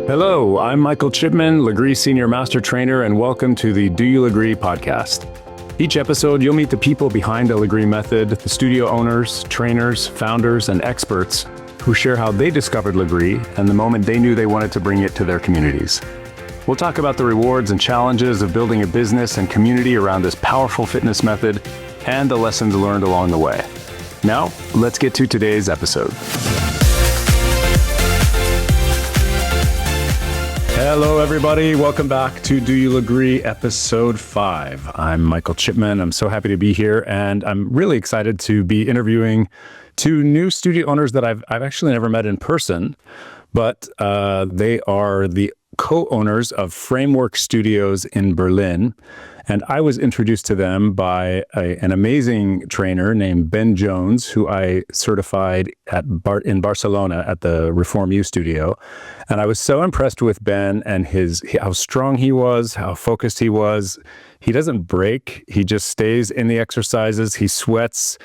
Hello, I'm Michael Chipman, Lagree Senior Master Trainer, and welcome to the Do You Lagree podcast. Each episode, you'll meet the people behind the Lagree method, the studio owners, trainers, founders, and experts who share how they discovered Lagree and the moment they knew they wanted to bring it to their communities. We'll talk about the rewards and challenges of building a business and community around this powerful fitness method and the lessons learned along the way. Now, let's get to today's episode. Hello, everybody. Welcome back to Do You Lagree, episode 5. I'm Michael Chipman. I'm so happy to be here, and I'm really excited to be interviewing two new studio owners that I've actually never met in person, but they are the co-owners of Framework Studios in Berlin. And I was introduced to them by an amazing trainer named Ben Jones, who I certified in Barcelona at the Reform U studio. And I was so impressed with Ben and how strong he was, how focused he was. He doesn't break. He just stays in the exercises. He sweats.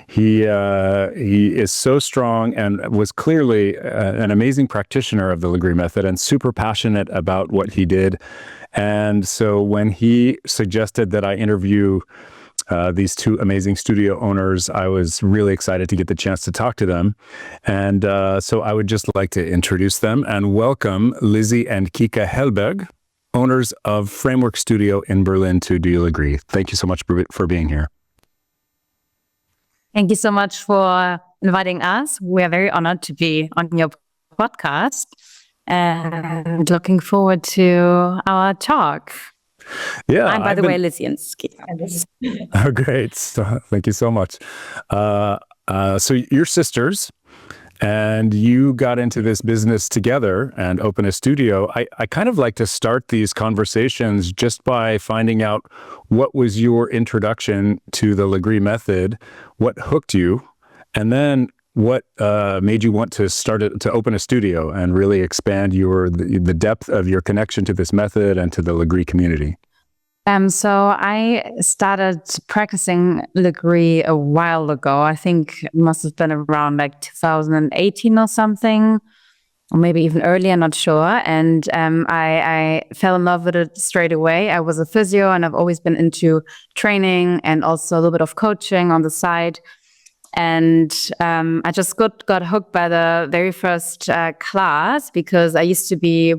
He is so strong and was clearly an amazing practitioner of the Lagree method and super passionate about what he did. And so when he suggested that I interview these two amazing studio owners, I was really excited to get the chance to talk to them. And so I would just like to introduce them and welcome Lisi and Kika Hellberg, owners of Framework Studio in Berlin, to Do You Lagree. Thank you so much for being here. Thank you so much for inviting us. We are very honored to be on your podcast and looking forward to our talk. Yeah. And by the way, Lisi and Kika. Oh, great. So, thank you so much. So you're sisters, and you got into this business together and opened a studio. I kind of like to start these conversations just by finding out what was your introduction to the Lagree method, what hooked you, and then what made you want to open a studio and really expand the depth of your connection to this method and to the Lagree community. So I started practicing Lagree a while ago. I think it must have been around like 2018 or something, or maybe even earlier, not sure. And I fell in love with it straight away. I was a physio and I've always been into training and also a little bit of coaching on the side. And I just got hooked by the very first class because I used to be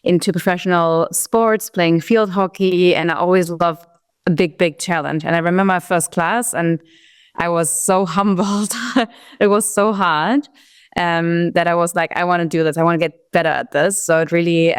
into professional sports, playing field hockey, and I always loved a big challenge. And I remember my first class, and I was so humbled. It was so hard that I was like, I want to do this. I want to get better at this. So it really,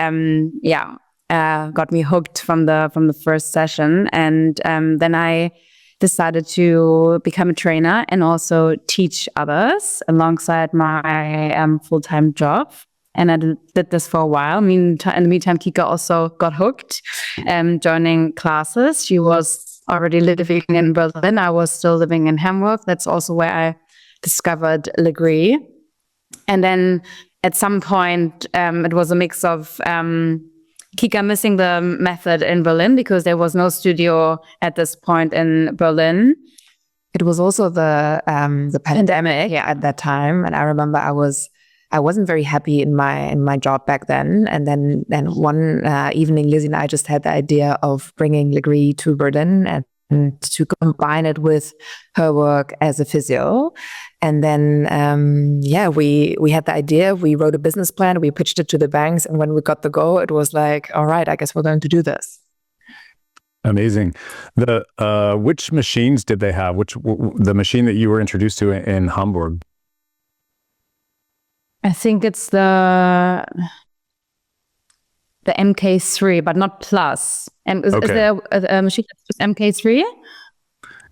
got me hooked from the first session. And then I decided to become a trainer and also teach others alongside my full-time job. And I did this for a while. In the meantime, Kika also got hooked, joining classes. She was already living in Berlin. I was still living in Hamburg. That's also where I discovered Lagree. And then at some point, it was a mix of Kika missing the method in Berlin because there was no studio at this point in Berlin. It was also the pandemic at that time, and I remember I wasn't very happy in my job back then. And then one evening, Lizzie and I just had the idea of bringing Lagree to Berlin and to combine it with her work as a physio. And then, we had the idea. We wrote a business plan. We pitched it to the banks. And when we got the go, it was like, all right, I guess we're going to do this. Amazing. Which machines did they have? The machine that you were introduced to in Hamburg? I think it's the MK3, but not Plus. And is there a machine that's just MK3?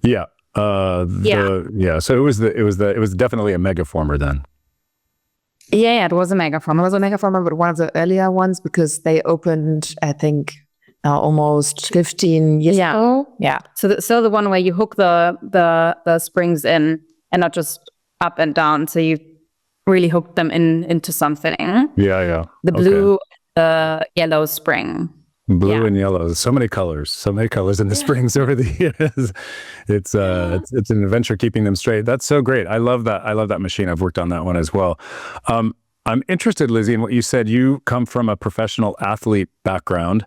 Yeah. So it was definitely a megaformer then. Yeah, it was a megaformer. It was a megaformer, but one of the earlier ones because they opened, I think, almost 15 years ago. Yeah. So the one where you hook the springs in and not just up and down. So you really hooked them into something. Yeah. The blue, yellow spring. Blue and yellow. So many colors in the springs over the years. It's an adventure keeping them straight. That's so great. I love that machine. I've worked on that one as well. I'm interested, Lizzie, in what you said. You come from a professional athlete background,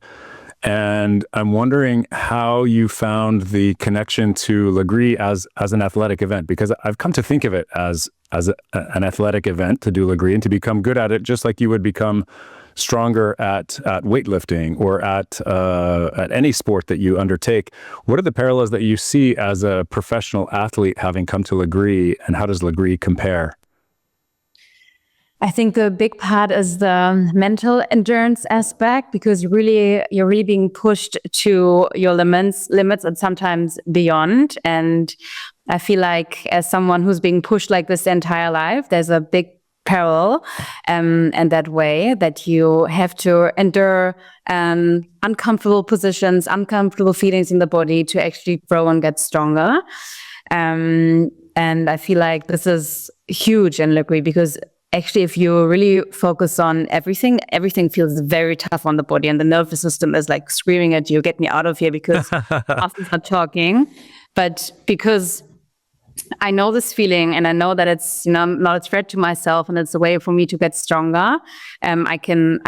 and I'm wondering how you found the connection to Lagree as an athletic event, because I've come to think of it as an athletic event to do Lagree and to become good at it, just like you would become stronger at weightlifting or at any sport that you undertake. What are the parallels that you see as a professional athlete having come to Lagree, and how does Lagree compare? I think the big part is the mental endurance aspect, because you're really being pushed to your limits and sometimes beyond. And I feel like as someone who's being pushed like this their entire life, there's a big parallel and that way that you have to endure uncomfortable positions, uncomfortable feelings in the body to actually grow and get stronger. And I feel like this is huge in Lagree, because actually, if you really focus on everything feels very tough on the body, and the nervous system is like screaming at you, "Get me out of here," because muscles are talking. But because I know this feeling, and I know that it's not a threat to myself, and it's a way for me to get stronger. I can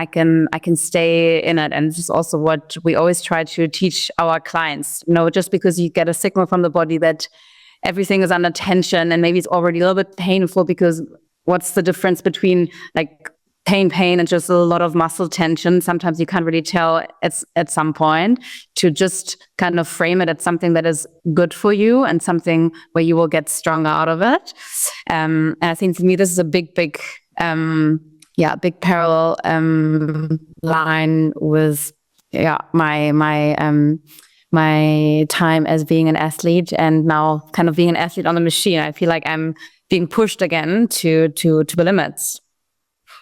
stay in it, and this is also what we always try to teach our clients. Just because you get a signal from the body that everything is under tension, and maybe it's already a little bit painful, because what's the difference between like pain and just a lot of muscle tension? Sometimes you can't really tell at some point, to just kind of frame it as something that is good for you and something where you will get stronger out of it. And I think for me, this is a big parallel line with my time as being an athlete, and now kind of being an athlete on the machine. I feel like I'm being pushed again to the limits.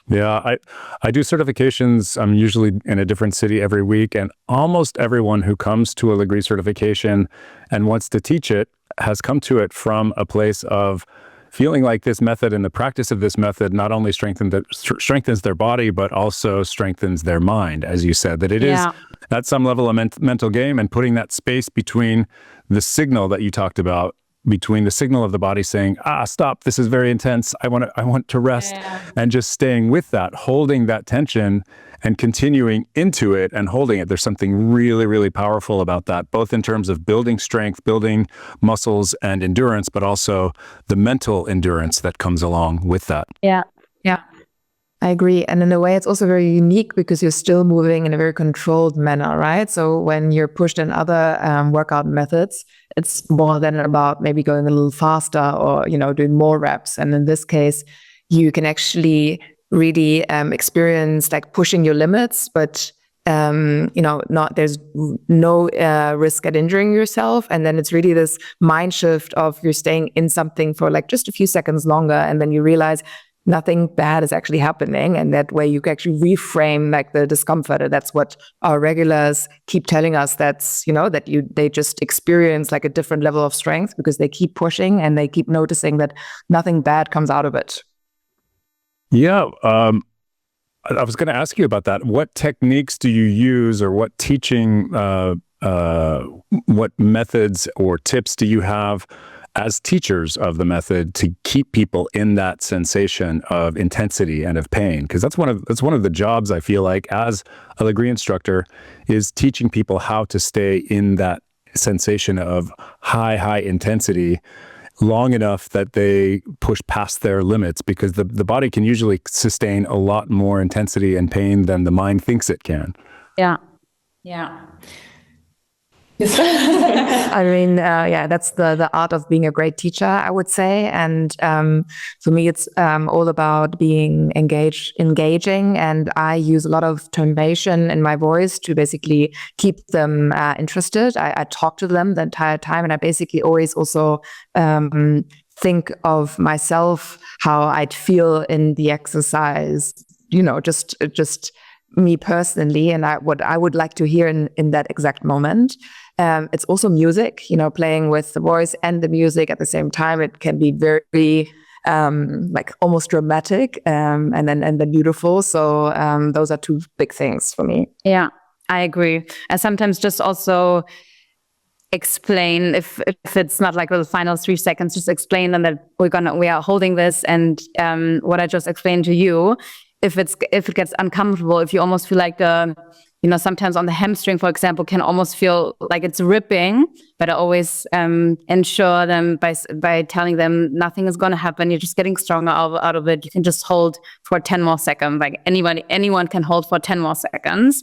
Yeah, I do certifications. I'm usually in a different city every week, and almost everyone who comes to a Lagree certification and wants to teach it has come to it from a place of feeling like this method and the practice of this method not only strengthens their body, but also strengthens their mind, as you said, that it is at some level a mental game, and putting that space between the signal that you talked about, between the signal of the body saying, stop, this is very intense, I want to rest, and just staying with that, holding that tension and continuing into it and holding it. There's something really, really powerful about that, both in terms of building strength, building muscles and endurance, but also the mental endurance that comes along with that. Yeah. I agree. And in a way, it's also very unique because you're still moving in a very controlled manner, right? So when you're pushed in other workout methods, it's more than about maybe going a little faster or, doing more reps. And in this case, you can actually really experience like pushing your limits, but there's no risk at injuring yourself. And then it's really this mind shift of you're staying in something for like just a few seconds longer, and then you realize nothing bad is actually happening. And that way you can actually reframe like the discomfort. And that's what our regulars keep telling us. That's, they just experience like a different level of strength because they keep pushing and they keep noticing that nothing bad comes out of it. Yeah. I was going to ask you about that. What techniques do you use, or what teaching, what methods or tips do you have as teachers of the method to keep people in that sensation of intensity and of pain? Because that's one of the jobs I feel like as a Lagree instructor, is teaching people how to stay in that sensation of high intensity long enough that they push past their limits, because the body can usually sustain a lot more intensity and pain than the mind thinks it can. Yeah. I mean, that's the art of being a great teacher, I would say. And for me, it's all about being engaging. And I use a lot of tonation in my voice to basically keep them interested. I talk to them the entire time. And I basically always also think of myself, how I'd feel in the exercise, just me personally, and what I would like to hear in that exact moment. It's also music, playing with the voice and the music at the same time. It can be very like almost dramatic and then beautiful. So those are two big things for me. Yeah, I agree. And sometimes just also explain if it's not like the final 3 seconds, just explain them that we are holding this, and what I just explained to you, if it gets uncomfortable, if you almost feel like sometimes on the hamstring, for example, can almost feel like it's ripping, but I always ensure them by telling them nothing is going to happen. You're just getting stronger out of it. You can just hold for 10 more seconds. Like anyone can hold for 10 more seconds.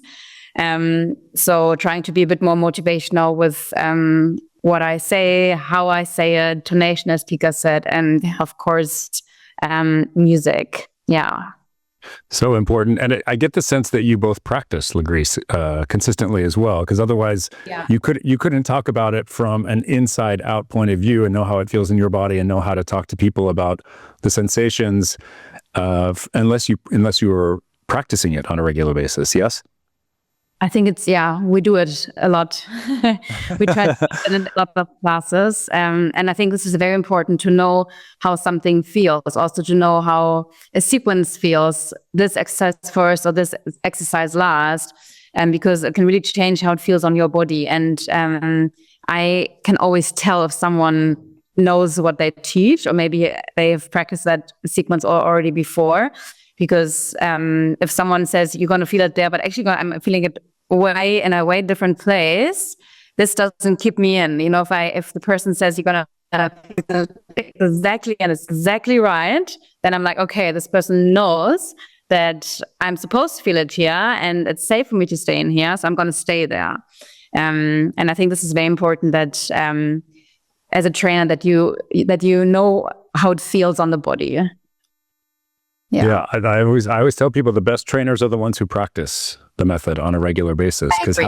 So trying to be a bit more motivational with what I say, how I say it, tonation, as Kika said, and of course, music. Yeah. So important. And I get the sense that you both practice Lagree consistently as well, because otherwise you couldn't talk about it from an inside out point of view and know how it feels in your body and know how to talk to people about the sensations unless you were practicing it on a regular basis. Yes? I think we do it a lot. We try to do it in a lot of classes. And I think this is very important to know how something feels, also to know how a sequence feels, this exercise first or this exercise last, because it can really change how it feels on your body. And I can always tell if someone knows what they teach, or maybe they've practiced that sequence already before. Because if someone says you're going to feel it there, but actually I'm feeling it in a way different place, this doesn't keep me in. If the person says you're going to exactly and it's exactly right, then I'm like, okay, this person knows that I'm supposed to feel it here and it's safe for me to stay in here, so I'm going to stay there. And I think this is very important that as a trainer that you know how it feels on the body. Yeah, I always tell people the best trainers are the ones who practice the method on a regular basis. Because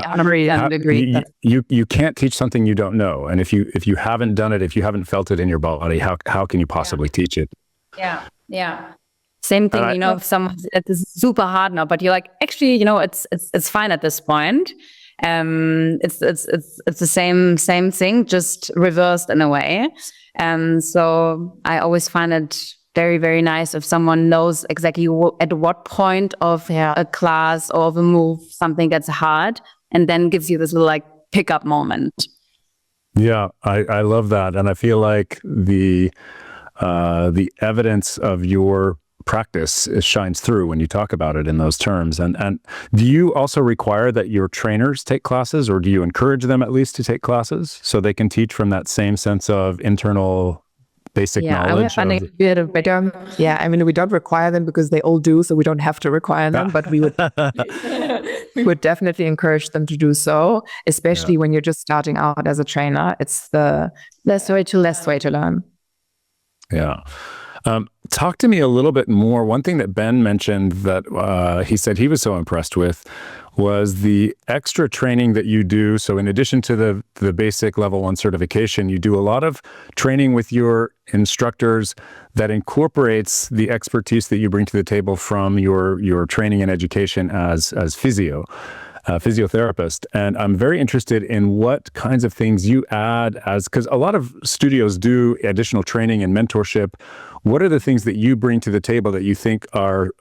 you can't teach something you don't know, and if you haven't done it, if you haven't felt it in your body, how can you possibly teach it? Yeah. Same thing. If someone it's super hard now, but you're like, actually, it's fine at this point. It's the same thing, just reversed in a way. So I always find it very, very nice if someone knows exactly at what point of a class or of a move something gets hard, and then gives you this little pickup moment. Yeah, I love that, and I feel like the evidence of your practice shines through when you talk about it in those terms. And do you also require that your trainers take classes, or do you encourage them at least to take classes so they can teach from that same sense of internal basic knowledge? We don't require them because they all do, so we don't have to require them, but we would definitely encourage them to do so, especially when you're just starting out as a trainer. It's the less way to learn. Yeah. Talk to me a little bit more. One thing that Ben mentioned that he said he was so impressed with was the extra training that you do. So in addition to the basic level 1 certification, you do a lot of training with your instructors that incorporates the expertise that you bring to the table from your training and education as physiotherapist. And I'm very interested in what kinds of things you add because a lot of studios do additional training and mentorship. What are the things that you bring to the table that you think are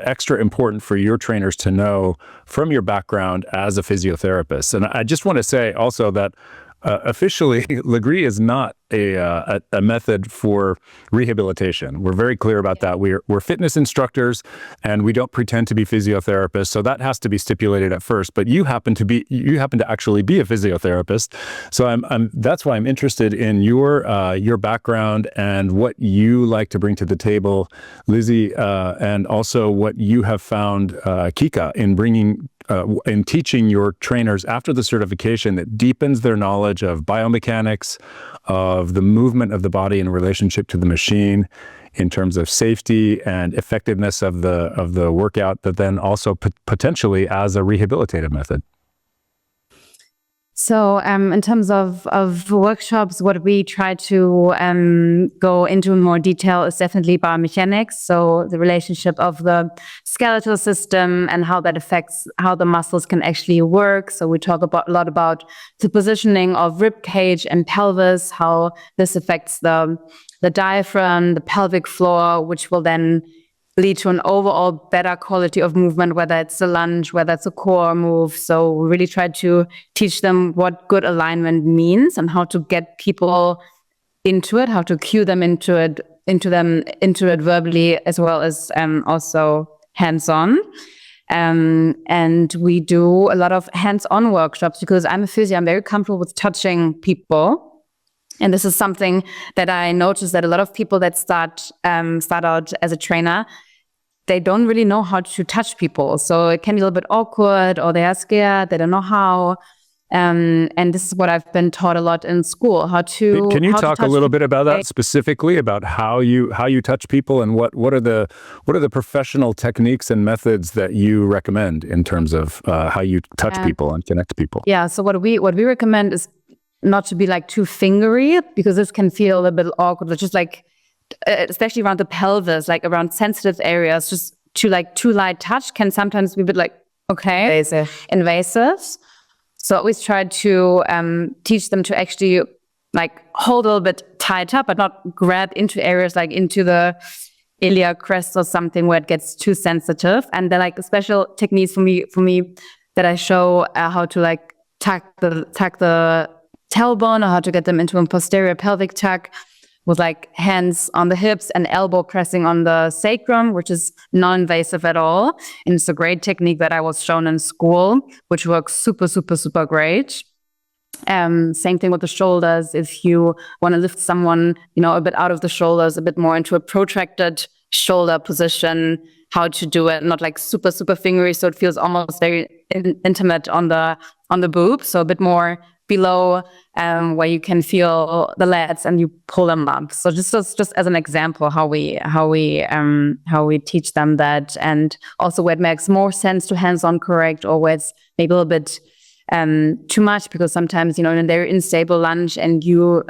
extra important for your trainers to know from your background as a physiotherapist? And I just want to say also that officially, Lagree is not a method for rehabilitation. We're very clear about that. We're fitness instructors, and we don't pretend to be physiotherapists. So that has to be stipulated at first. But you happen to actually be a physiotherapist. So that's why I'm interested in your background and what you like to bring to the table, Lisi, and also what you have found, Kika, in teaching your trainers after the certification that deepens their knowledge of biomechanics, of the movement of the body in relationship to the machine, in terms of safety and effectiveness of the workout, but then also potentially as a rehabilitative method. So in terms of workshops, what we try to go into in more detail is definitely biomechanics. So the relationship of the skeletal system and how that affects how the muscles can actually work. So we talk a lot about the positioning of rib cage and pelvis, how this affects the diaphragm, the pelvic floor, which will then lead to an overall better quality of movement, whether it's the lunge, whether it's a core move. So we really try to teach them what good alignment means and how to get people into it, how to cue them into it verbally, as well as also hands-on. And we do a lot of hands-on workshops because I'm a physio. I'm very comfortable with touching people. And this is something that I noticed that a lot of people that start out as a trainer, they don't really know how to touch people. So it can be a little bit awkward, or they are scared, they don't know how. And this is what I've been taught a lot in school, how to. Can you talk a little bit about that specifically, about how you touch people, and what are the professional techniques and methods that you recommend in terms of how you touch people and connect people? Yeah. So what we recommend is not to be like too fingery, because this can feel a bit awkward. Just like, especially around the pelvis, like around sensitive areas, just too light touch can sometimes be a bit like, okay, invasive. So I always try to teach them to actually like hold a little bit tight up, but not grab into areas like into the iliac crest or something where it gets too sensitive. And they're like special techniques for me that I show how to like tuck the tailbone, or how to get them into a posterior pelvic tuck with like hands on the hips and elbow pressing on the sacrum, which is non-invasive at all. And it's a great technique that I was shown in school, which works super, super, super great. Same thing with the shoulders. If you want to lift someone, a bit out of the shoulders, a bit more into a protracted shoulder position, how to do it, not like super, super fingery. So it feels almost very intimate on the boob. So a bit more below, where you can feel the lats and you pull them up. So just as an example, how we teach them that, and also where it makes more sense to hands-on correct, or where it's maybe a little bit too much, because sometimes in a very unstable lunge and you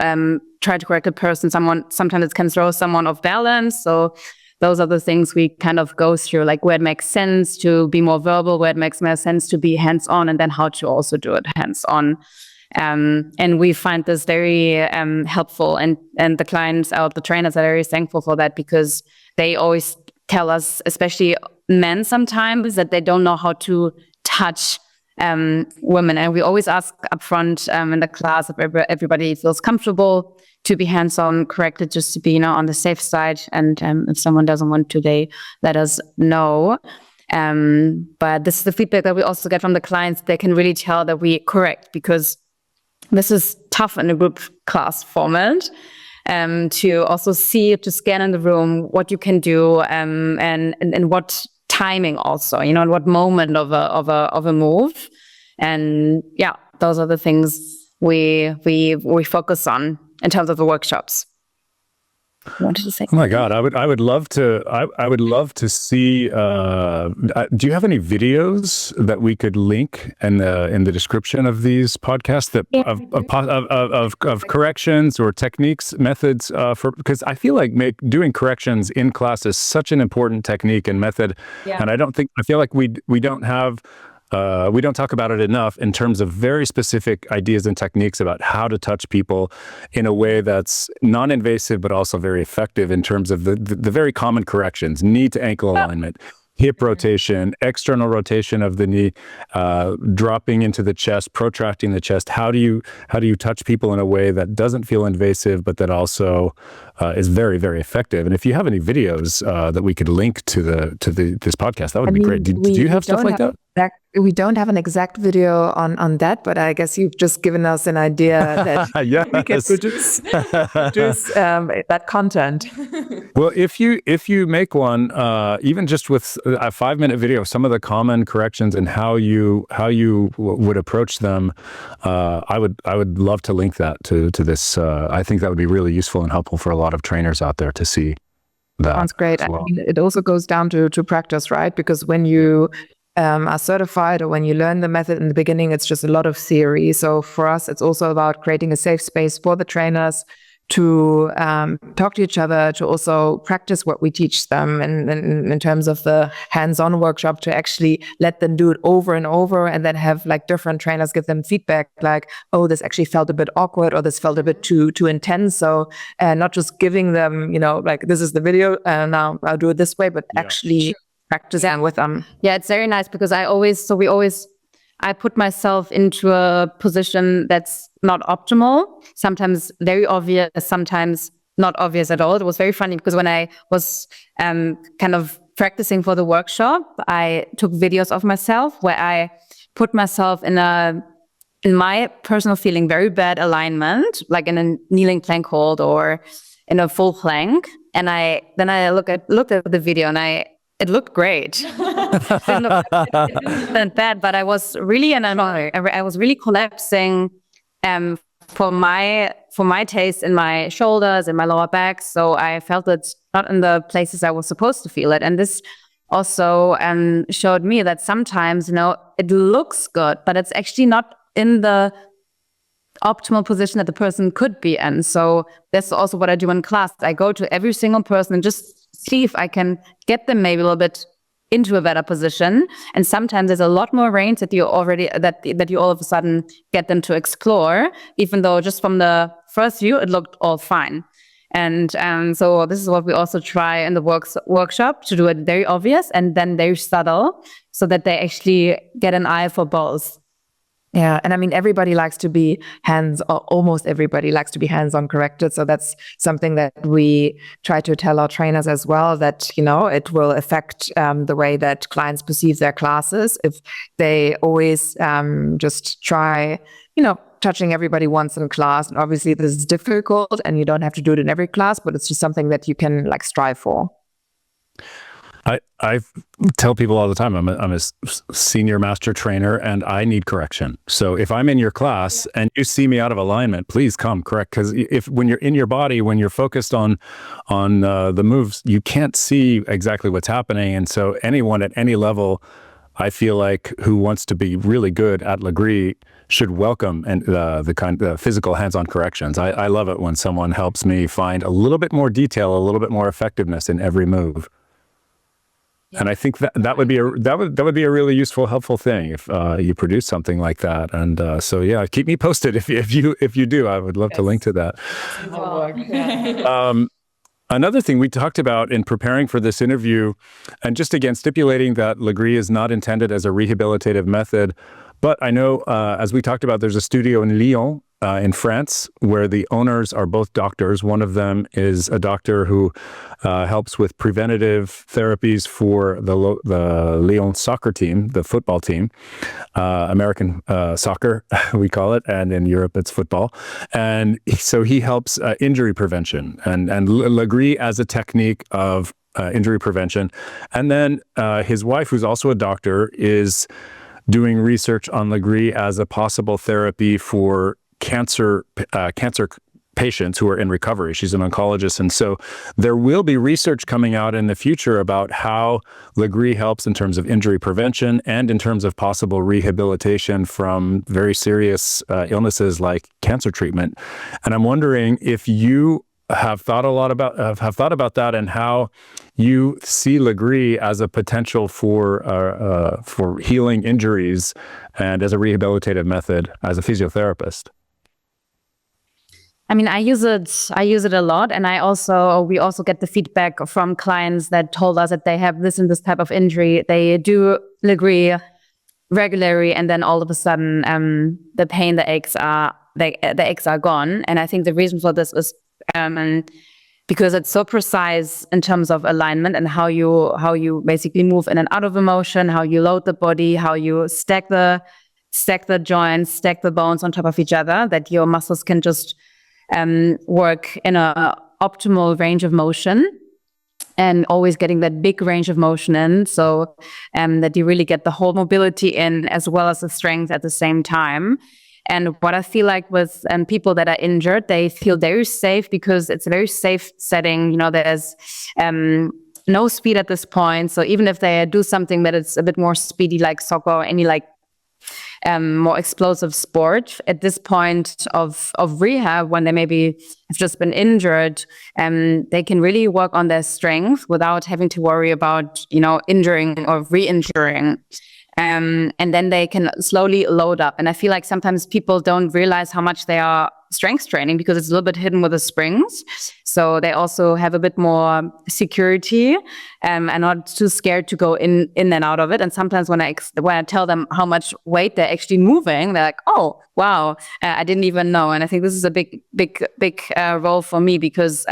try to correct a person, sometimes it can throw someone off balance. So those are the things we kind of go through, like where it makes sense to be more verbal, where it makes more sense to be hands-on, and then how to also do it hands-on. And we find this very helpful, and the clients, the trainers, are very thankful for that, because they always tell us, especially men sometimes, that they don't know how to touch women. And we always ask upfront in the class if everybody feels comfortable to be hands-on corrected, just to be on the safe side. And if someone doesn't want to, they let us know. But this is the feedback that we also get from the clients. They can really tell that we correct, because this is tough in a group class format, to also to scan in the room what you can do, and what timing also, and what moment of a move. And yeah, those are the things we focus on in terms of the workshops. Wanted to say. Oh my God, I would love to see. Do you have any videos that we could link in the description of these podcasts of corrections or techniques, methods because I feel like doing corrections in class is such an important technique and method, and I feel like we don't have. We don't talk about it enough in terms of very specific ideas and techniques about how to touch people in a way that's non-invasive, but also very effective in terms of the very common corrections: knee to ankle alignment, hip rotation, external rotation of the knee, dropping into the chest, protracting the chest. How do you touch people in a way that doesn't feel invasive, but that also is very, very effective? And if you have any videos that we could link to this podcast, that would be great. Do you have stuff like that? We don't have an exact video on that, but I guess you've just given us an idea that yes. we can produce that content. Well, if you make one, even just with a 5-minute video, some of the common corrections and how you would approach them, I would love to link that to this. I think that would be really useful and helpful for a lot of trainers out there to see that. Sounds great. Well. I mean, it also goes down to practice, right? Because when you are certified, or when you learn the method in the beginning, it's just a lot of theory. So for us, it's also about creating a safe space for the trainers to talk to each other, to also practice what we teach them, and in terms of the hands-on workshop, to actually let them do it over and over, and then have like different trainers give them feedback, like, oh, this actually felt a bit awkward, or this felt a bit too intense. So not just giving them, like, this is the video, now I'll do it this way, but actually practicing with them. Yeah, it's very nice because I put myself into a position that's not optimal, sometimes very obvious, sometimes not obvious at all. It was very funny because when I was kind of practicing for the workshop, I took videos of myself where I put myself in my personal feeling, very bad alignment, like in a kneeling plank hold or in a full plank. And then I looked at the video and it looked great. It didn't look that bad, but I was really I was really collapsing for my taste in my shoulders, in my lower back. So I felt it not in the places I was supposed to feel it. And this also showed me that sometimes, it looks good, but it's actually not in the optimal position that the person could be in. So that's also what I do in class. I go to every single person and just see if I can get them maybe a little bit into a better position. And sometimes there's a lot more range that you all of a sudden get them to explore, even though just from the first view it looked all fine. And so this is what we also try in the workshop, to do it very obvious and then very subtle, so that they actually get an eye for both. Yeah. And I mean, everybody likes to be almost everybody likes to be hands-on corrected. So that's something that we try to tell our trainers as well, that, it will affect the way that clients perceive their classes if they always just try, touching everybody once in class. And obviously this is difficult and you don't have to do it in every class, but it's just something that you can like strive for. I tell people all the time, I'm a senior master trainer and I need correction. So if I'm in your class and you see me out of alignment, please come correct. Because when you're in your body, when you're focused on the moves, you can't see exactly what's happening. And so anyone at any level, I feel like, who wants to be really good at Lagree should welcome the physical hands-on corrections. I love it when someone helps me find a little bit more detail, a little bit more effectiveness in every move. And I think that would be a really useful, helpful thing if you produce something like that. And so yeah, keep me posted if you do. I would love to link to that. Another thing we talked about in preparing for this interview, and just again stipulating that Lagree is not intended as a rehabilitative method, but I know as we talked about, there's a studio in Lyon, in France, where the owners are both doctors. One of them is a doctor who helps with preventative therapies for the Lyon soccer team, the football team, American soccer, we call it, and in Europe it's football. And so he helps injury prevention and Lagree as a technique of injury prevention. And then his wife, who's also a doctor, is doing research on Lagree as a possible therapy for cancer patients who are in recovery. She's an oncologist. And so there will be research coming out in the future about how Lagree helps in terms of injury prevention and in terms of possible rehabilitation from very serious illnesses like cancer treatment. And I'm wondering if you have thought about that and how you see Lagree as a potential for healing injuries and as a rehabilitative method as a physiotherapist. I mean, I use it a lot, and we also get the feedback from clients that told us that they have this and this type of injury. They do Lagree regularly, and then all of a sudden, the pain, the aches are gone. And I think the reason for this is because it's so precise in terms of alignment and how you basically move in and out of a motion, how you load the body, how you stack the joints, stack the bones on top of each other, that your muscles can just work in a optimal range of motion, and always getting that big range of motion in, so that you really get the whole mobility in as well as the strength at the same time. And what I feel like with people that are injured, they feel very safe because it's a very safe setting. There's no speed at this point. So even if they do something that is a bit more speedy, like soccer or any like more explosive sport. At this point of rehab, when they maybe have just been injured, they can really work on their strength without having to worry about, injuring or re-injuring. And then they can slowly load up. And I feel like sometimes people don't realize how much they are strength training because it's a little bit hidden with the springs. So they also have a bit more security and not too scared to go in and out of it. And sometimes when I tell them how much weight they're actually moving, they're like, oh, wow, I didn't even know. And I think this is a big role for me because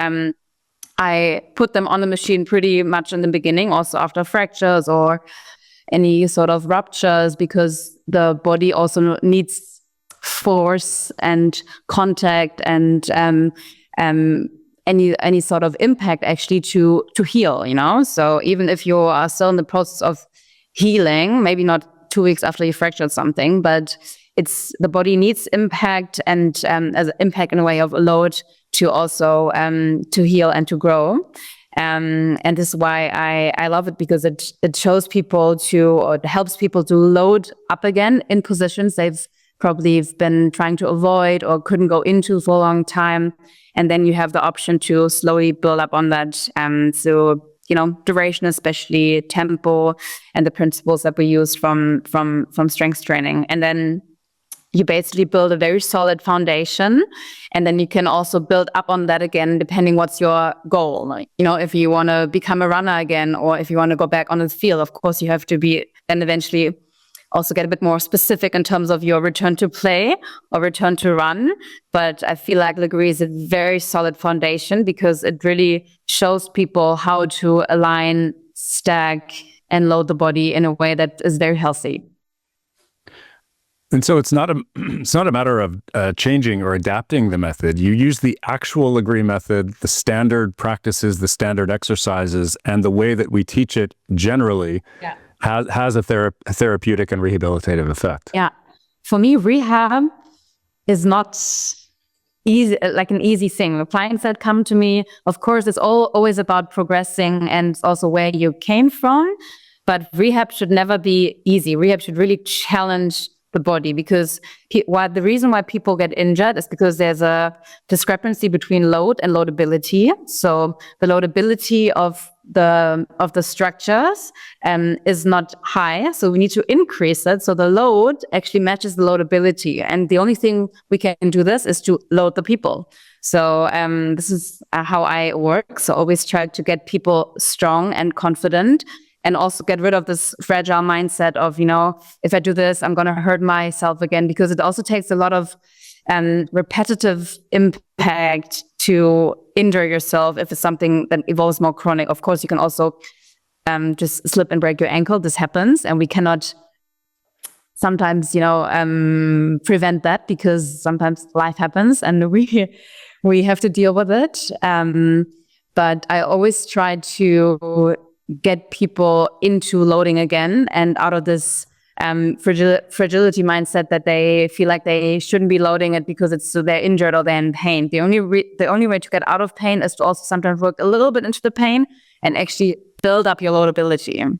I put them on the machine pretty much in the beginning, also after fractures or any sort of ruptures, because the body also needs force and contact and any sort of impact actually to heal, So even if you are still in the process of healing, maybe not 2 weeks after you fractured something, but the body needs impact and as impact in a way of a load to also to heal and to grow. And this is why I love it, because it shows people or it helps people to load up again in positions they've probably been trying to avoid or couldn't go into for a long time. And then you have the option to slowly build up on that. So, duration, especially tempo, and the principles that we use from strength training. And then you basically build a very solid foundation. And then you can also build up on that again, depending what's your goal. If you want to become a runner again, or if you want to go back on the field, of course, you have to be then eventually also get a bit more specific in terms of your return to play or return to run. But I feel like Lagree is a very solid foundation because it really shows people how to align, stack, and load the body in a way that is very healthy. And so it's not a matter of changing or adapting the method. You use the actual Lagree method, the standard practices, the standard exercises, and the way that we teach it generally. Yeah. Has a therapeutic and rehabilitative effect. Yeah. For me, rehab is not easy, like an easy thing. The clients that come to me, of course, it's always about progressing and also where you came from. But rehab should never be easy. Rehab should really challenge the body, because the reason why people get injured is because there's a discrepancy between load and loadability. So the loadability of the structures is not high, so we need to increase it so the load actually matches the loadability. And the only thing we can do this is to load the people. So this is how I work. So always try to get people strong and confident, and also get rid of this fragile mindset of, if I do this, I'm going to hurt myself again, because it also takes a lot of repetitive impact to injure yourself if it's something that evolves more chronic. Of course, you can also just slip and break your ankle. This happens, and we cannot sometimes, prevent that, because sometimes life happens and we have to deal with it. But I always try to get people into loading again and out of this fragility mindset that they feel like they shouldn't be loading it because they're injured or they're in pain. The only way to get out of pain is to also sometimes work a little bit into the pain and actually build up your loadability.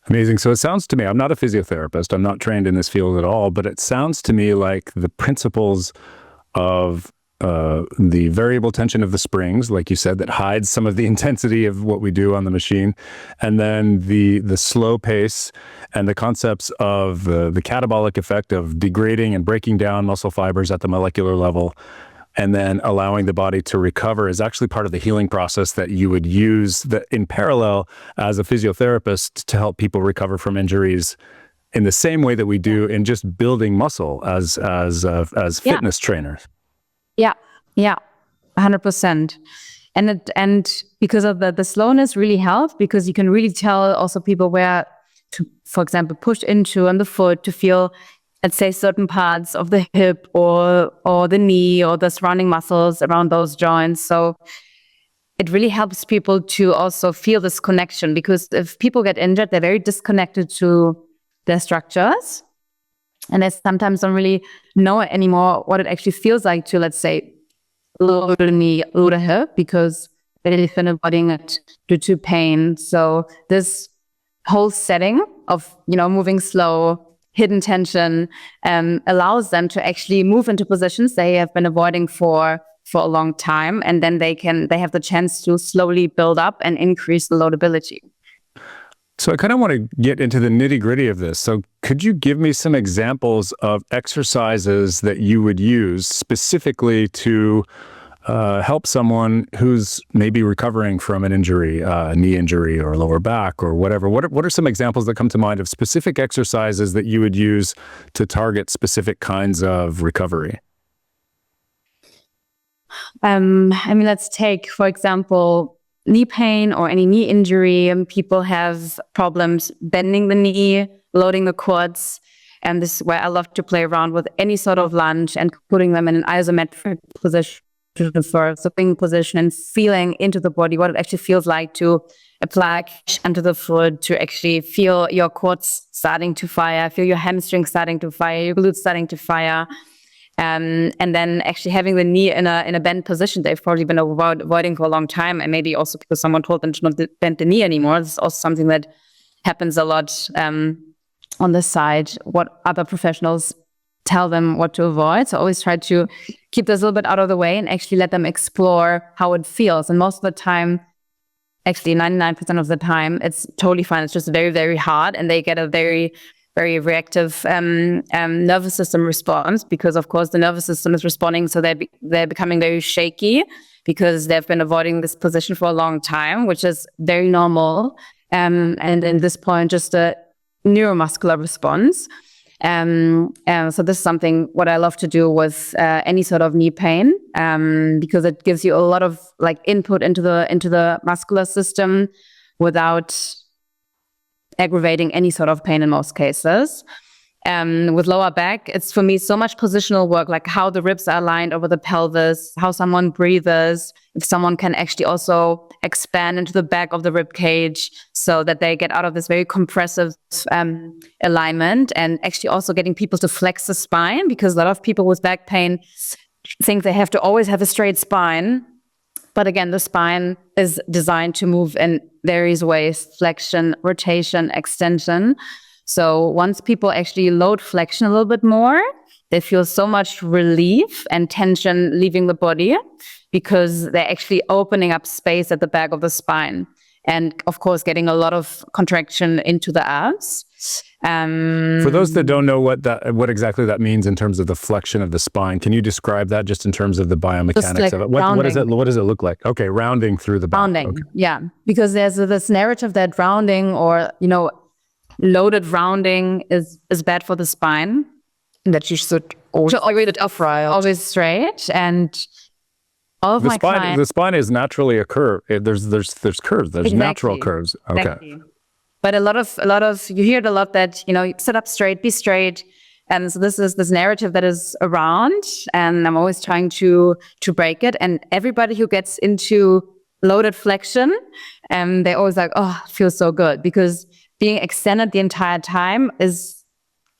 Amazing. So it sounds to me, I'm not a physiotherapist, I'm not trained in this field at all, but it sounds to me like the principles of the variable tension of the springs, like you said, that hides some of the intensity of what we do on the machine, and then the slow pace and the concepts of the catabolic effect of degrading and breaking down muscle fibers at the molecular level, and then allowing the body to recover is actually part of the healing process that you would use in parallel as a physiotherapist to help people recover from injuries in the same way that we do in just building muscle as fitness trainers. Yeah, 100%. And because of the slowness really helps, because you can really tell also people where to, for example, push into on the foot to feel, let's say, certain parts of the hip or the knee or the surrounding muscles around those joints. So it really helps people to also feel this connection, because if people get injured, they're very disconnected to their structures. And they sometimes don't really know anymore what it actually feels like to, let's say, load a knee, load a hip, because they've been avoiding it due to pain. So this whole setting of, moving slow, hidden tension, allows them to actually move into positions they have been avoiding for a long time. And then they have the chance to slowly build up and increase the loadability. So I kind of want to get into the nitty-gritty of this. So could you give me some examples of exercises that you would use specifically to help someone who's maybe recovering from an injury, a knee injury or lower back or whatever? What are some examples that come to mind of specific exercises that you would use to target specific kinds of recovery? Let's take, for example, knee pain or any knee injury. People have problems bending the knee, loading the quads. And this is where I love to play around with any sort of lunge and putting them in an isometric position for a swing position and feeling into the body what it actually feels like to apply under the foot, to actually feel your quads starting to fire, feel your hamstrings starting to fire, your glutes starting to fire. And then actually having the knee in a bent position they've probably been avoiding for a long time, and maybe also because someone told them to not bend the knee anymore. This is also something that happens a lot on this side, what other professionals tell them what to avoid. So always try to keep this a little bit out of the way and actually let them explore how it feels. And most of the time, actually 99% of the time, it's totally fine. It's just very, very hard. And they get a very, very reactive nervous system response, because of course the nervous system is responding. So they're becoming very shaky because they've been avoiding this position for a long time, which is very normal. And at this point, just a neuromuscular response. So this is something what I love to do with any sort of knee pain, because it gives you a lot of like input into the muscular system without aggravating any sort of pain in most cases. With lower back, it's for me so much positional work, like how the ribs are aligned over the pelvis, how someone breathes, if someone can actually also expand into the back of the rib cage so that they get out of this very compressive alignment, and actually also getting people to flex the spine, because a lot of people with back pain think they have to always have a straight spine. But again, the spine is designed to move in various ways: flexion, rotation, extension. So once people actually load flexion a little bit more, they feel so much relief and tension leaving the body, because they're actually opening up space at the back of the spine. And of course, getting a lot of contraction into the abs. For those that don't know what exactly that means in terms of the flexion of the spine, can you describe that just in terms of the biomechanics like of it? What does it look like? Okay, rounding through the back. Rounding, okay. Yeah. Because there's this narrative that rounding or, loaded rounding is bad for the spine. That you should always upright, always straight. And all of the spine is naturally a curve. There's curves. There's natural curves. Okay. Exactly. But a lot of you hear it a lot that sit up straight, be straight, and so this is this narrative that is around, and I'm always trying to break it. And everybody who gets into loaded flexion, they're always like, oh, it feels so good, because being extended the entire time is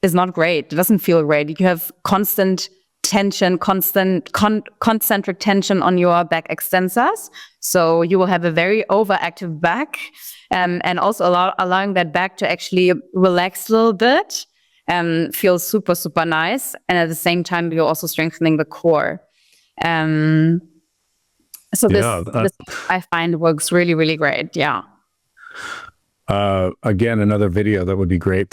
not great. It doesn't feel great. You have constant tension, concentric tension on your back extensors. So you will have a very overactive back, and also allowing that back to actually relax a little bit, feels super, super nice. And at the same time, you're also strengthening the core. So this I find works really, really great. Yeah. Again, another video that would be great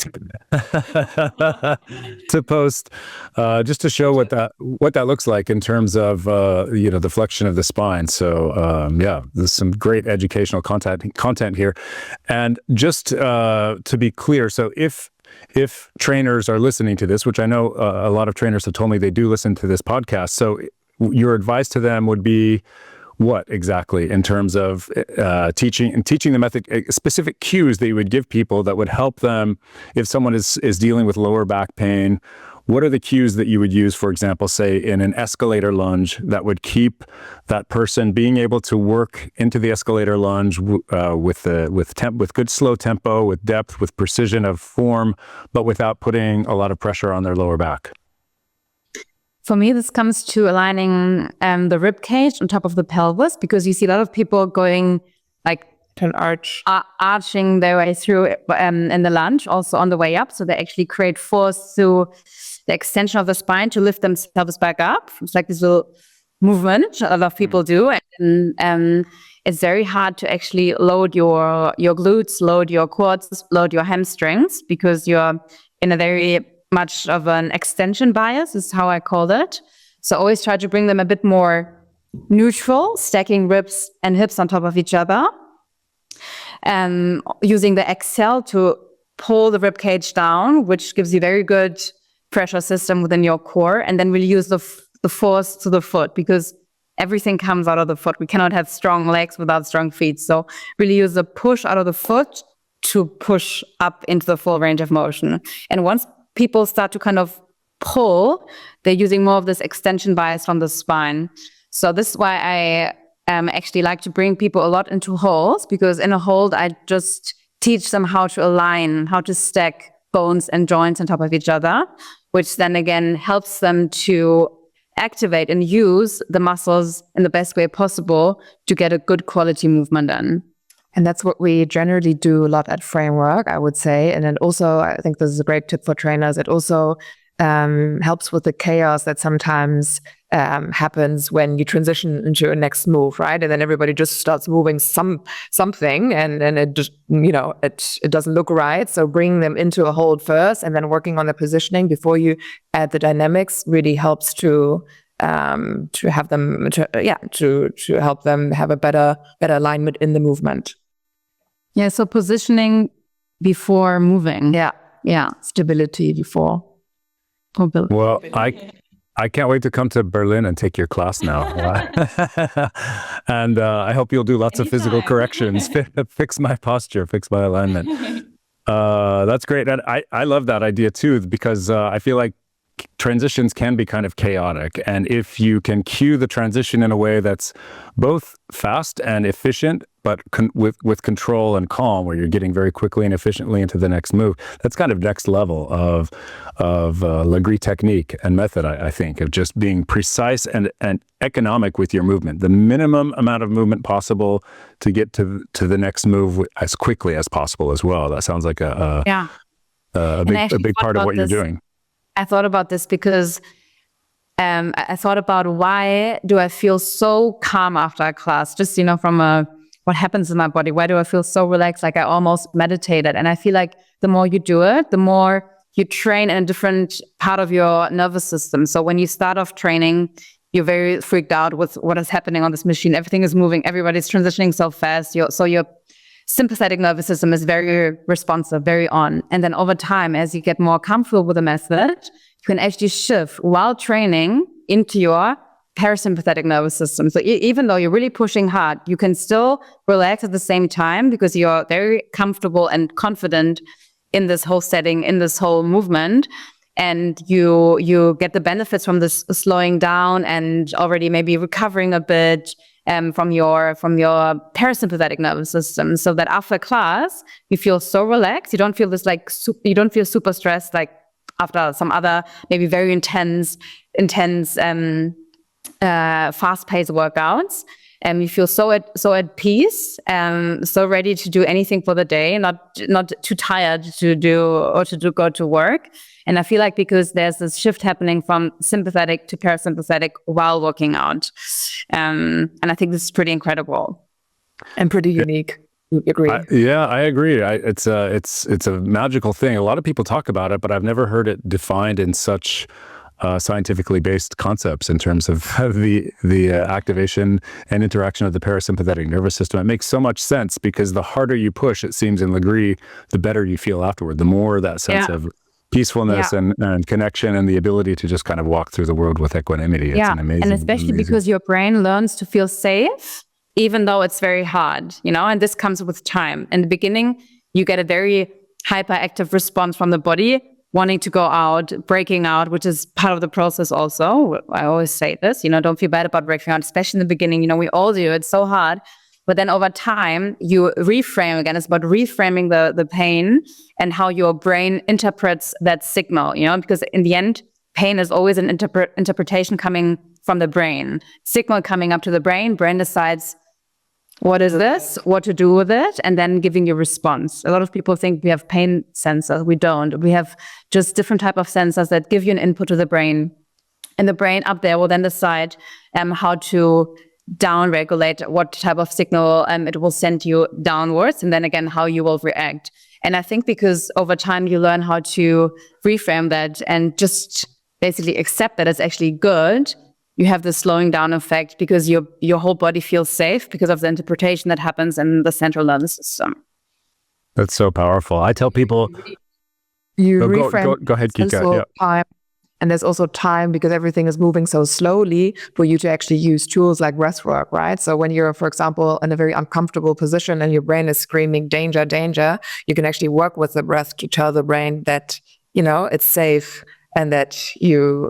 to post, just to show what that looks like in terms of the flexion of the spine. So there's some great educational content here. And just to be clear, so if trainers are listening to this, which I know a lot of trainers have told me they do listen to this podcast, so your advice to them would be what exactly in terms of teaching the method, specific cues that you would give people that would help them if someone is dealing with lower back pain? What are the cues that you would use, for example, say in an escalator lunge, that would keep that person being able to work into the escalator lunge with good slow tempo, with depth, with precision of form, but without putting a lot of pressure on their lower back? For me, this comes to aligning the rib cage on top of the pelvis, because you see a lot of people going like to arch. Arching their way through in the lunge, also on the way up. So they actually create force through the extension of the spine to lift themselves back up. It's like this little movement a lot of people do. And it's very hard to actually load your glutes, load your quads, load your hamstrings, because you're in a very much of an extension bias, is how I call it. So always try to bring them a bit more neutral, stacking ribs and hips on top of each other. Using the exhale to pull the rib cage down, which gives you very good pressure system within your core. And then we'll use the force to the foot, because everything comes out of the foot. We cannot have strong legs without strong feet. So really use the push out of the foot to push up into the full range of motion. And once people start to kind of pull, they're using more of this extension bias from the spine. So this is why I actually like to bring people a lot into holds, because in a hold, I just teach them how to align, how to stack bones and joints on top of each other, which then again helps them to activate and use the muscles in the best way possible to get a good quality movement in. And that's what we generally do a lot at Framework, I would say. And then also, I think this is a great tip for trainers. It also helps with the chaos that sometimes happens when you transition into a next move, right? And then everybody just starts moving something, and it just, it doesn't look right. So bringing them into a hold first, and then working on the positioning before you add the dynamics really helps to have them to help them have a better alignment in the movement. Yeah. So positioning before moving. Yeah. Stability before. Well, I can't wait to come to Berlin and take your class now. And I hope you'll do lots of physical corrections, fix my posture, fix my alignment. That's great. And I love that idea too, because I feel like transitions can be kind of chaotic. And if you can cue the transition in a way that's both fast and efficient, but with control and calm, where you're getting very quickly and efficiently into the next move, that's kind of next level of Lagree technique and method, I think, of just being precise and economic with your movement. The minimum amount of movement possible to get to the next move as quickly as possible as well. That sounds like a big part of what you're doing. I thought about this because I thought about, why do I feel so calm after a class? Just, from what happens in my body, why do I feel so relaxed, like I almost meditated? And I feel like the more you do it, the more you train in a different part of your nervous system. So when you start off training, you're very freaked out with what is happening on this machine. Everything is moving. Everybody's transitioning so fast. So your sympathetic nervous system is very responsive, very on. And then over time, as you get more comfortable with the method, you can actually shift while training into your parasympathetic nervous system. So even though you're really pushing hard, you can still relax at the same time, because you're very comfortable and confident in this whole setting, in this whole movement. And you get the benefits from this slowing down and already maybe recovering a bit from your parasympathetic nervous system, so that after class you feel so relaxed. You don't feel this you don't feel super stressed like after some other maybe very intense fast-paced workouts. You feel so at peace, so ready to do anything for the day, not too tired to go to work. And I feel like, because there's this shift happening from sympathetic to parasympathetic while working out, and I think this is pretty incredible and pretty unique. You agree? I agree. It's a magical thing. A lot of people talk about it, but I've never heard it defined in such scientifically based concepts in terms of the activation and interaction of the parasympathetic nervous system. It makes so much sense, because the harder you push, it seems in Lagree, the better you feel afterward. The more that sense of peacefulness and connection, and the ability to just kind of walk through the world with equanimity. It's an amazing, and especially because your brain learns to feel safe, even though it's very hard, and this comes with time. In the beginning, you get a very hyperactive response from the body, wanting to go out, breaking out, which is part of the process also. I always say this, don't feel bad about breaking out, especially in the beginning. We all do. It's so hard. But then over time, you reframe again. It's about reframing the pain and how your brain interprets that signal, because in the end, pain is always an interpretation coming from the brain. Signal coming up to the brain decides what is this, what to do with it, and then giving you a response. A lot of people think we have pain sensors. We don't. We have just different type of sensors that give you an input to the brain. And the brain up there will then decide how to down-regulate what type of signal it will send you downwards, and then again, how you will react. And I think because over time you learn how to reframe that and just basically accept that it's actually good, you have the slowing down effect because your whole body feels safe because of the interpretation that happens in the central nervous system. That's so powerful. I tell people... You reframe. Go ahead, Kika. Time. And there's also time because everything is moving so slowly for you to actually use tools like breath work, right? So when you're, for example, in a very uncomfortable position and your brain is screaming, danger, danger, you can actually work with the breath to tell the brain that, it's safe and that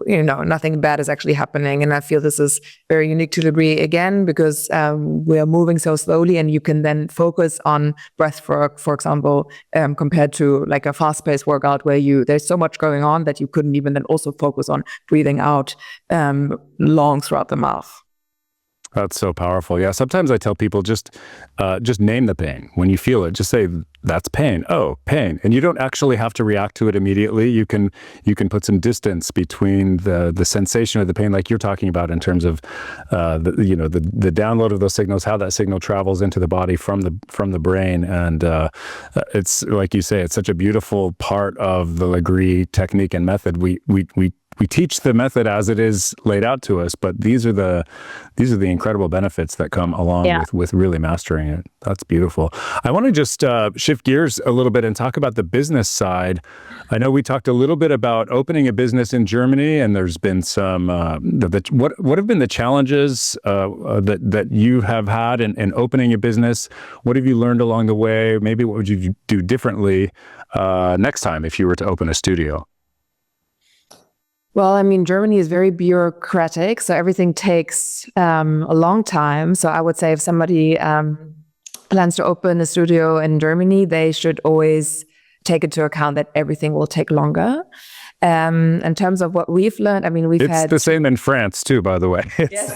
nothing bad is actually happening. And I feel this is very unique to Lagree again, because we are moving so slowly, and you can then focus on breath work, for example, compared to like a fast-paced workout where there's so much going on that you couldn't even then also focus on breathing out long throughout the mouth. That's so powerful. Yeah. Sometimes I tell people just name the pain. When you feel it, just say, that's pain. Oh, pain. And you don't actually have to react to it immediately. You can put some distance between the sensation of the pain, like you're talking about, in terms of the download of those signals, how that signal travels into the body from the brain. And it's like you say, it's such a beautiful part of the Lagree technique and method. We teach the method as it is laid out to us, but these are the incredible benefits that come along with really mastering it. That's beautiful. I want to just shift gears a little bit and talk about the business side. I know we talked a little bit about opening a business in Germany, and there's been some. What have been the challenges that you have had in opening a business? What have you learned along the way? Maybe what would you do differently next time if you were to open a studio? Well, I mean, Germany is very bureaucratic, so everything takes a long time. So I would say if somebody plans to open a studio in Germany, they should always take into account that everything will take longer. In terms of what we've learned, I mean, it's the same in France too, by the way. Yes.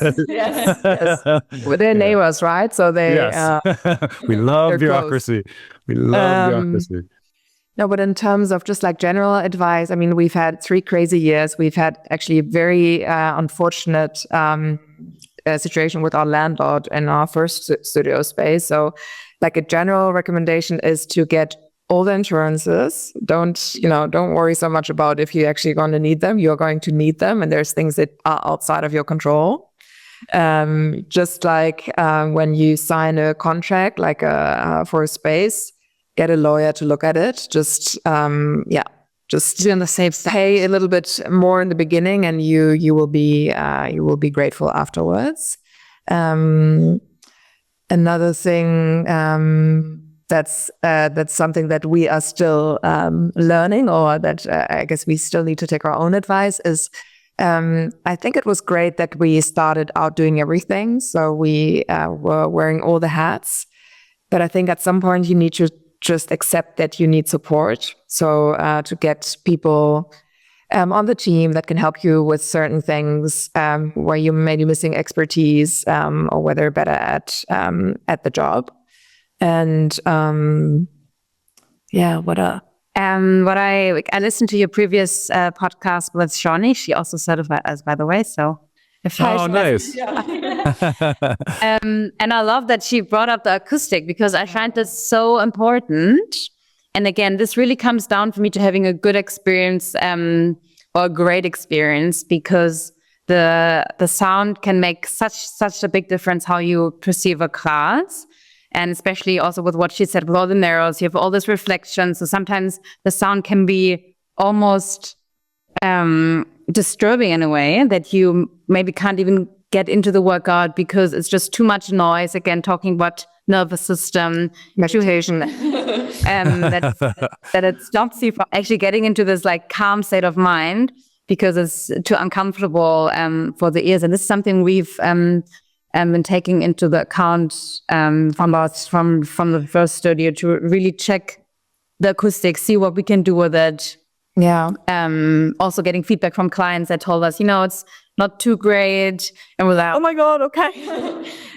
Well, they're neighbors, right? So they we love bureaucracy. We love bureaucracy. No, but in terms of just like general advice, I mean, we've had 3 crazy years. We've had actually a very unfortunate situation with our landlord in our first studio space. So like a general recommendation is to get all the insurances. Don't worry so much about if you're actually going to need them. You're going to need them. And there's things that are outside of your control. Just like when you sign a contract, like for a space, get a lawyer to look at it. Just be on the safe side. Pay a little bit more in the beginning, and you will be grateful afterwards. Another thing that's something that we are still learning, or that I guess we still need to take our own advice is. I think it was great that we started out doing everything, so we were wearing all the hats. But I think at some point you need to just accept that you need support. So to get people on the team that can help you with certain things where you may be missing expertise or where they're better at the job. And what I listened to your previous podcast with Shawnee. She also certified us, by the way. So. Nice. And I love that she brought up the acoustic, because I find this so important. And again, this really comes down for me to having a good experience or a great experience, because the sound can make such a big difference how you perceive a class. And especially also with what she said, with all the narrows, you have all this reflection. So sometimes the sound can be almost disturbing in a way that you maybe can't even get into the workout because it's just too much noise. Again, talking about nervous system, meditation, that it stops you from actually getting into this like calm state of mind because it's too uncomfortable for the ears. And this is something we've been taking into the account from the first studio to really check the acoustics, see what we can do with it. Yeah. Also getting feedback from clients that told us, it's not too great. And we're like, oh my God, okay.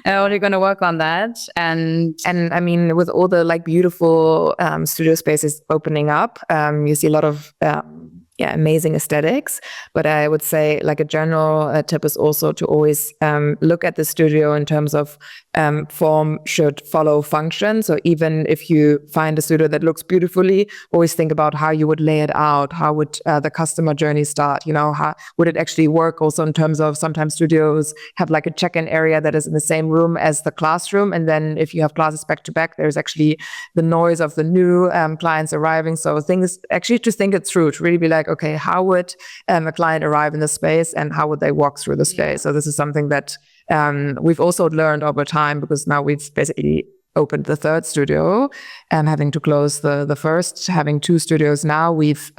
We're going to work on that. And I mean, with all the like beautiful studio spaces opening up, you see a lot of amazing aesthetics. But I would say like a general tip is also to always look at the studio in terms of form should follow function. So even if you find a studio that looks beautifully, always think about how you would lay it out. How would the customer journey start? How would it actually work also in terms of sometimes studios have like a check-in area that is in the same room as the classroom. And then if you have classes back to back, there's actually the noise of the new clients arriving. So things actually to think it through, to really be like, okay, how would a client arrive in the space and how would they walk through the space? So this is something that we've also learned over time, because now we've basically opened the third studio, having to close the first, having 2 studios now. We've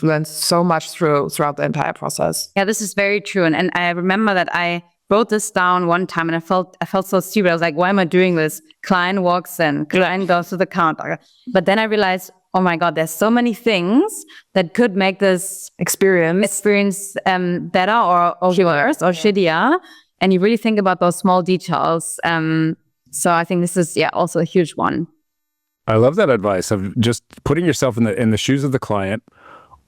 learned so much throughout the entire process. Yeah, this is very true. And I remember that I wrote this down one time and I felt so stupid. I was like, why am I doing this? Client walks in, client goes to the counter. But then I realized, oh my God, there's so many things that could make this experience better or worse or shittier. And you really think about those small details. So I think this is also a huge one. I love that advice of just putting yourself in the shoes of the client,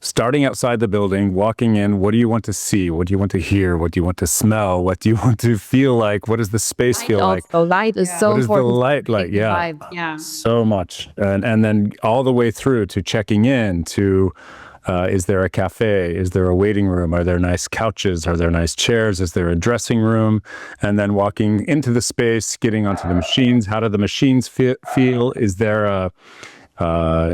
starting outside the building, walking in. What do you want to see? What do you want to hear? What do you want to smell? What do you want to feel like? What does the space feel like? The light is so important. What is the light like? Yeah, so much. And then all the way through to checking in to, is there a cafe? Is there a waiting room? Are there nice couches? Are there nice chairs? Is there a dressing room? And then walking into the space, getting onto the machines. How do the machines feel? Is there are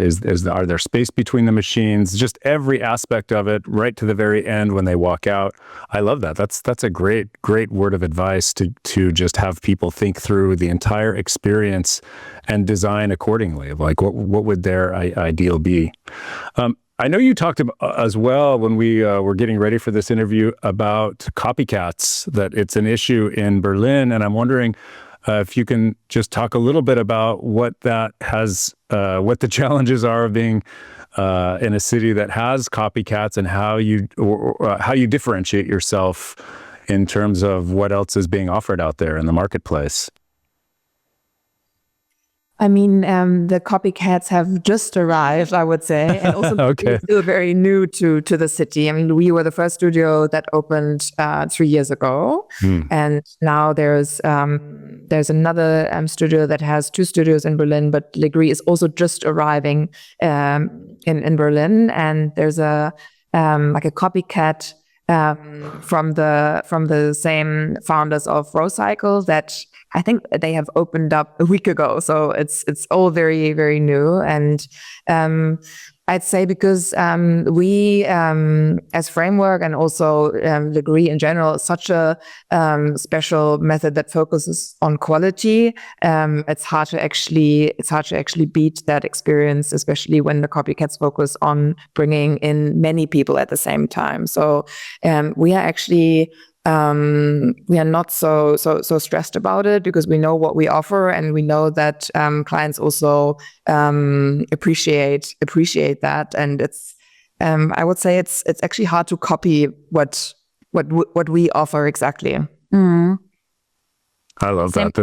there space between the machines? Just every aspect of it, right to the very end when they walk out. I love that. That's a great word of advice to just have people think through the entire experience and design accordingly. Like what would their ideal be? I know you talked about, as well when we were getting ready for this interview about copycats, that it's an issue in Berlin, and I'm wondering if you can just talk a little bit about what that has, what the challenges are of being in a city that has copycats, and how you differentiate yourself in terms of what else is being offered out there in the marketplace. I mean, the copycats have just arrived, I would say, and also Okay. still very new to the city. I mean, we were the first studio that opened 3 years ago, and now there's another studio that has 2 studios in Berlin, but Lagree is also just arriving in Berlin, and there's like a copycat from the same founders of Rocycle that I think they have opened up a week ago. So it's all very, very new. And I'd say because we, as Framework, and also Lagree in general, is such a special method that focuses on quality. It's hard to actually beat that experience, especially when the copycats focus on bringing in many people at the same time. So we are actually we are not so stressed about it, because we know what we offer, and we know that clients also appreciate that. And it's I would say it's actually hard to copy what we offer exactly. Mm. I love that.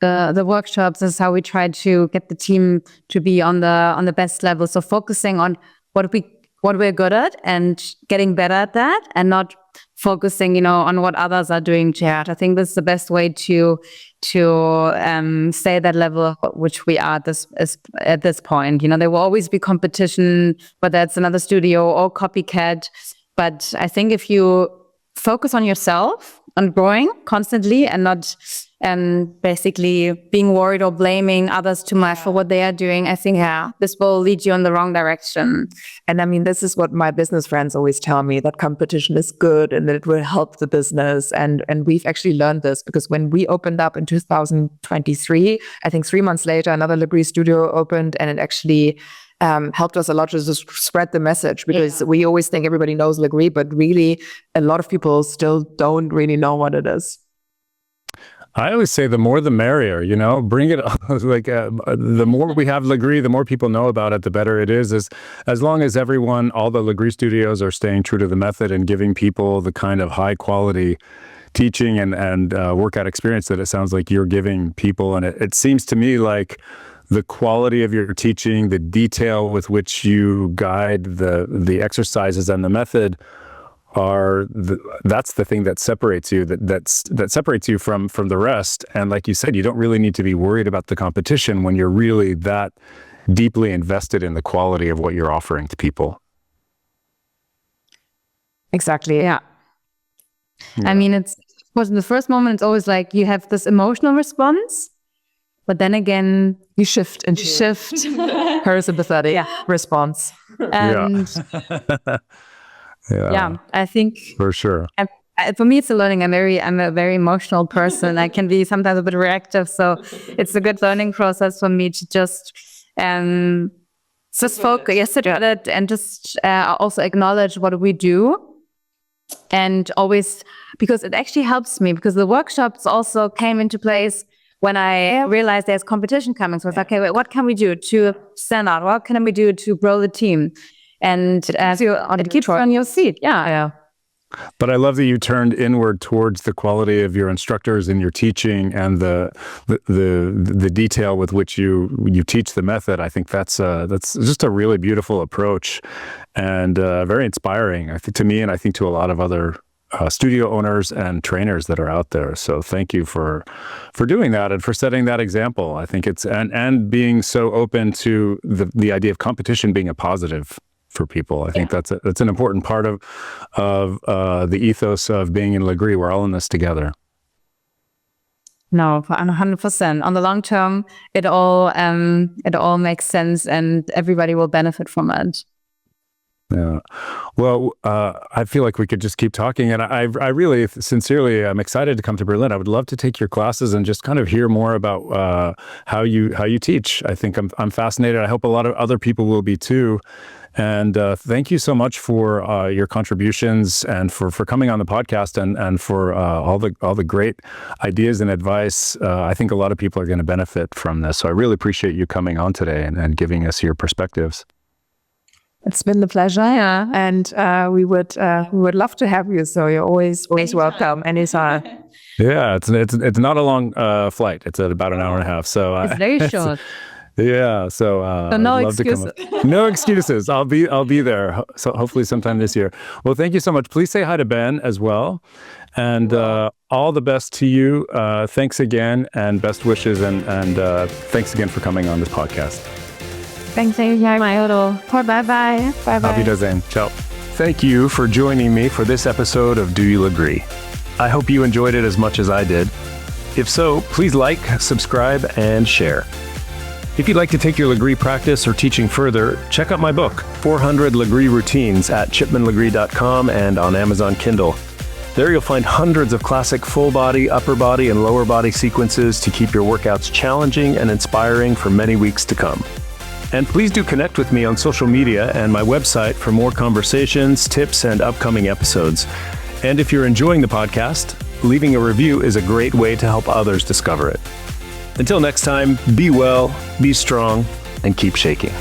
The workshops is how we try to get the team to be on the best level. So focusing on what we're good at and getting better at that, and not focusing, on what others are doing. I think this is the best way to stay at that level which we are at this point. There will always be competition, whether it's another studio or copycat. But I think if you focus on yourself, on growing constantly, and not basically being worried or blaming others too much for what they are doing, I think this will lead you in the wrong direction. And I mean, this is what my business friends always tell me, that competition is good and that it will help the business. And we've actually learned this, because when we opened up in 2023, I think 3 months later, another Lagree studio opened, and it actually helped us a lot to just spread the message, because we always think everybody knows Lagree, but really a lot of people still don't really know what it is. I always say the more the merrier, bring it like the more we have Lagree, the more people know about it, the better it is. As long as all the Lagree studios are staying true to the method and giving people the kind of high quality teaching and workout experience that it sounds like you're giving people. And it seems to me like the quality of your teaching, the detail with which you guide the exercises and the method that's the thing that separates you, that separates you from the rest. And like you said, you don't really need to be worried about the competition when you're really that deeply invested in the quality of what you're offering to people. Exactly. Yeah. I mean, of course, in the first moment, it's always like you have this emotional response, but then again, you shift into parasympathetic response. And yeah, I think for sure. For me, it's a learning. I'm a very emotional person. I can be sometimes a bit reactive, so it's a good learning process for me to just focus on it and just also acknowledge what we do, and always, because it actually helps me, because the workshops also came into place when I realized there's competition coming. So it's okay, wait, what can we do to stand out? What can we do to grow the team? And it keeps you on your seat. Yeah. But I love that you turned inward towards the quality of your instructors and your teaching and the detail with which you teach the method. I think that's just a really beautiful approach and very inspiring, I think, to me, and I think to a lot of other studio owners and trainers that are out there. So thank you for doing that and for setting that example. I think it's and being so open to the idea of competition being a positive for people. I think that's an important part of the ethos of being in Lagree. We're all in this together. No, 100%. On the long term, it all makes sense, and everybody will benefit from it. Yeah. Well, I feel like we could just keep talking, and I really, sincerely, I'm excited to come to Berlin. I would love to take your classes and just kind of hear more about how you teach. I think I'm fascinated. I hope a lot of other people will be too. And thank you so much for your contributions and for coming on the podcast and for all the great ideas and advice. I think a lot of people are going to benefit from this. So I really appreciate you coming on today and giving us your perspectives. It's been a pleasure, and we would love to have you. So you're always welcome anytime. Yeah, it's not a long flight. It's at about an hour and a half. So it's very short. Yeah, so no excuses. No excuses. I'll be there. So hopefully sometime this year. Well, thank you so much. Please say hi to Ben as well, and all the best to you. Thanks again, and best wishes, and thanks again for coming on this podcast. Thanks, Bye-bye. Auf Wiedersehen. Ciao. Thank you for joining me for this episode of Do You Lagree? I hope you enjoyed it as much as I did. If so, please like, subscribe, and share. If you'd like to take your Lagree practice or teaching further, check out my book, 400 Lagree Routines, at chipmanlagree.com and on Amazon Kindle. There you'll find hundreds of classic full body, upper body, and lower body sequences to keep your workouts challenging and inspiring for many weeks to come. And please do connect with me on social media and my website for more conversations, tips, and upcoming episodes. And if you're enjoying the podcast, leaving a review is a great way to help others discover it. Until next time, be well, be strong, and keep shaking.